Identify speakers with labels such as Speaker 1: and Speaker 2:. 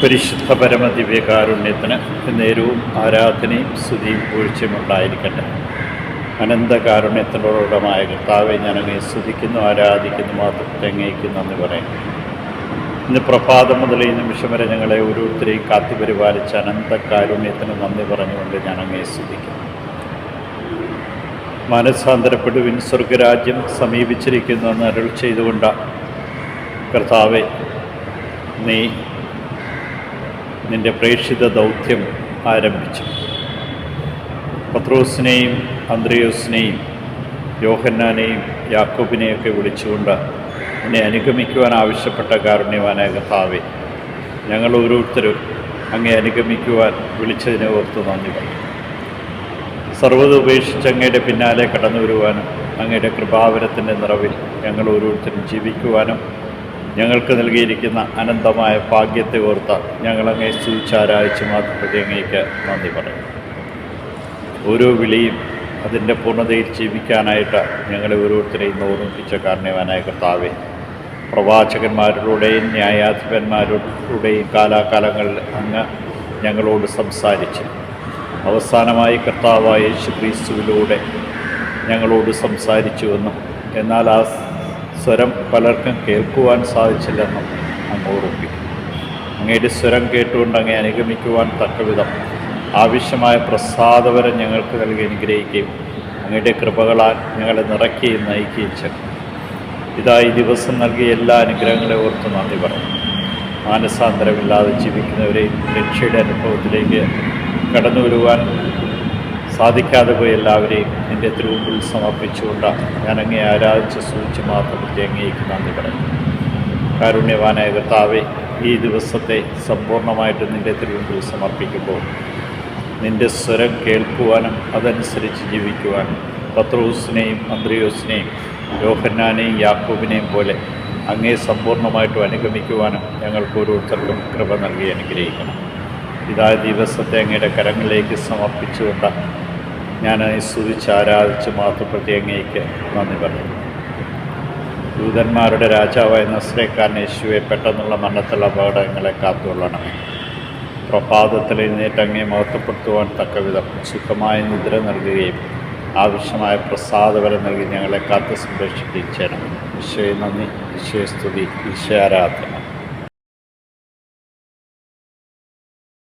Speaker 1: പരിശുദ്ധ പരമദിവ്യകാരുണ്യത്തിന് നേരവും ആരാധനയും സ്തുതിയും വീഴ്ചയും ഉണ്ടായിരിക്കട്ടെ. അനന്തകാരുണ്യത്തിനോടമായ കർത്താവെ, ഞാനങ്ങേ സ്തുതിക്കുന്നു, ആരാധിക്കുന്നു, മാത്രത്തെ അങ്ങേക്ക് നന്ദി പറയുന്നു. ഇന്ന് പ്രഭാതം മുതൽ ഈ നിമിഷം വരെ ഞങ്ങളെ ഓരോരുത്തരെയും കാത്തുപരിപാലിച്ച അനന്തകാരുണ്യത്തിന് നന്ദി പറഞ്ഞുകൊണ്ട് ഞാനങ്ങേ സ്തുതിക്കുന്നു. മാനസാന്തരപ്പെടുവിൻ, സ്വർഗരാജ്യം സമീപിച്ചിരിക്കുന്നുവെന്ന് അരുൾ ചെയ്തുകൊണ്ട് കർത്താവെ, നീ നിൻ്റെ പ്രേക്ഷിത ദൗത്യം ആരംഭിച്ചു. പത്രോസിനെയും അന്ത്രയോസിനെയും യോഹന്നാനെയും യാക്കോബിനെയൊക്കെ വിളിച്ചുകൊണ്ട് എന്നെ അനുഗമിക്കുവാൻ ആവശ്യപ്പെട്ട കാരുണ്യവാനായ കർത്താവേ, ഞങ്ങൾ ഓരോരുത്തരും അങ്ങേ അനുഗമിക്കുവാൻ വിളിച്ചതിനെ ഓർത്ത് നന്ദി പറയും. സർവ്വത ഉപേക്ഷിച്ച് അങ്ങയുടെ പിന്നാലെ കടന്നു വരുവാനും അങ്ങയുടെ കൃപാവരത്തിൻ്റെ നിറവിൽ ഞങ്ങൾ ഓരോരുത്തരും ജീവിക്കുവാനും ഞങ്ങൾക്ക് നൽകിയിരിക്കുന്ന അനന്തമായ ഭാഗ്യത്തെ ഓർത്ത് ഞങ്ങളങ്ങേ സ്തുതിച്ചാരാധിച്ച് മാത്രം അങ്ങേക്ക് നന്ദി പറയും. ഓരോ വിളിയും അതിൻ്റെ പൂർണ്ണതയിൽ ജീവിക്കാനായിട്ട് ഞങ്ങളെ ഓരോരുത്തരെയും ഓർമ്മിപ്പിച്ച കാരുണ്യവാനായ കർത്താവേ, പ്രവാചകന്മാരിലൂടെയും ന്യായാധിപന്മാരിലൂടെയും കാലാകാലങ്ങളിൽ അങ്ങ് ഞങ്ങളോട് സംസാരിച്ച് അവസാനമായി കർത്താവായ യേശുക്രിസ്തുവിലൂടെ ഞങ്ങളോട് സംസാരിച്ചുവെന്നും എന്നാൽ ആ സ്വരം പലർക്കും കേൾക്കുവാൻ സാധിച്ചില്ലെന്നും അങ്ങ് ഓർമ്മിപ്പിക്കും. അങ്ങയുടെ സ്വരം കേട്ടുകൊണ്ട് അങ്ങേ അനുഗമിക്കുവാൻ തക്കവിധം ആവശ്യമായ പ്രസാദവരം ഞങ്ങൾക്ക് നൽകി അനുഗ്രഹിക്കുകയും അങ്ങയുടെ കൃപകളാൽ ഞങ്ങളെ നിറയ്ക്കുകയും നയിക്കുകയും ചെയ്യും. ഈ ദിവസം നൽകിയ എല്ലാ അനുഗ്രഹങ്ങളെ ഓർത്ത് നന്ദി പറയും. മാനസാന്തരമില്ലാതെ ജീവിക്കുന്നവരെയും രക്ഷയുടെ അനുഭവത്തിലേക്ക് കടന്നു വരുവാൻ സാധിക്കാതെ പോയി എല്ലാവരെയും എൻ്റെ തിരുമുമ്പിൽ സമർപ്പിച്ചുകൊണ്ട് ഞാൻ അങ്ങേ ആരാധിച്ച് സൂചിച്ച് മാത്രം അങ്ങേക്ക് നന്ദി പറയും. കാരുണ്യവാനായ കർത്താവേ, ഈ ദിവസത്തെ സമ്പൂർണ്ണമായിട്ട് നിൻ്റെ തിരുമുമ്പിൽ സമർപ്പിക്കുമ്പോൾ നിൻ്റെ സ്വരം കേൾക്കുവാനും അതനുസരിച്ച് ജീവിക്കുവാനും പത്രോസിനെയും അന്ത്രയോസിനെയും യോഹന്നാനെയും യാക്കോബിനെയും പോലെ അങ്ങേ സമ്പൂർണ്ണമായിട്ടും അനുഗമിക്കുവാനും ഞങ്ങൾക്ക് ഓരോരുത്തർക്കും കൃപ നൽകി അനുഗ്രഹിക്കണം. ദിവസത്തെ അങ്ങയുടെ കരങ്ങളിലേക്ക് സമർപ്പിച്ചുകൊണ്ട് ഞാൻ സ്തുതിച്ച് ആരാധിച്ച് മാത്രം അങ്ങേക്ക് നന്ദി പറയുന്നു. ദൂതന്മാരുടെ രാജാവായ നസ്രേക്കാരൻ യേശുവെ, പെട്ടെന്നുള്ള മരണത്തിലുള്ള അപകടങ്ങളെ കാത്തുകൊള്ളണമേ. പ്രഭാതത്തിൽ എഴുന്നേറ്റ് അങ്ങേ മഹത്വപ്പെടുത്തുവാൻ തക്കവിധം സുഖമായ നിദ്ര നൽകുകയും ആവശ്യമായ പ്രസാദവരം നൽകി ഞങ്ങളെ കാത്ത് സംരക്ഷിക്കുകയും ചെയ്യണം. ഈശോയെ നന്ദി, ഈശോയെ സ്തുതി, ഈശോ ആരാധന.